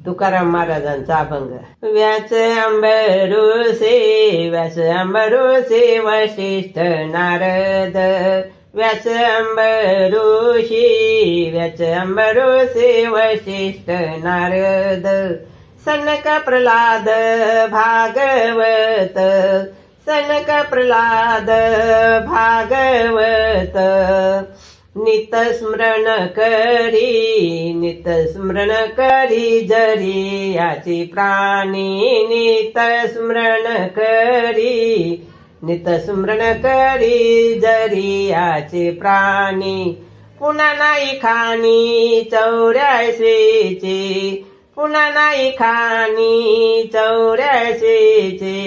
तुकाराम महाराजांचा अभंग. व्यास अंबरोसे व्यास अंबरोसे वशिष्ठ नारद व्यास अंबरोशी व्यास अंबरोसे वशिष्ठ नारद सनक प्रल्हाद भागवत सनक प्रल्हाद भागवत नित स्मरण करी जरी याची प्राणी नित स्मरण करी जरी याचे प्राणी पुन्हा नाही खाणी 84ची पुन्हा नाही खाणी 84ची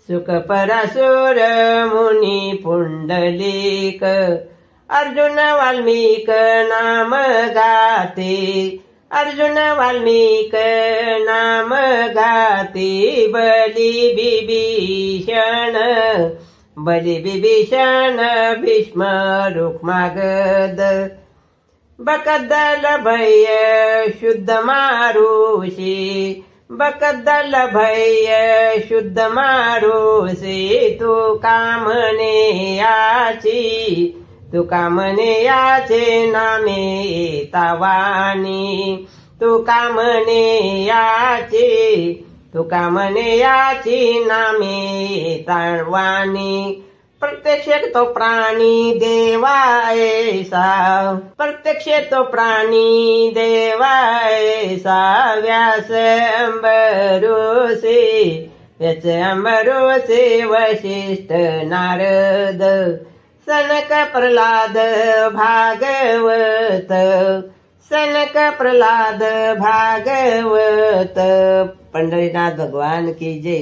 सुखपरासुर मुनी पुंडलिक अर्जुन वाल्मिक नाम गाते अर्जुन वाल्मिक नाम गाते बली विभीषण भीष्म रुक्मागद बकदल भय शुद्ध मारुषी बकदल भय शुद्ध मारुषी तू कामने याचे नामे तावानी तू कामने याची नामे तावानी प्रत्यक्ष तो प्राणी देवायसा प्रत्यक्ष तो प्राणी देवायसा व्यास अंबरोसे वशिष्ठ नारद सनक प्रल्हाद भागवत सनक प्रल्हाद भागवत. पंढरीनाथ भगवान की जय.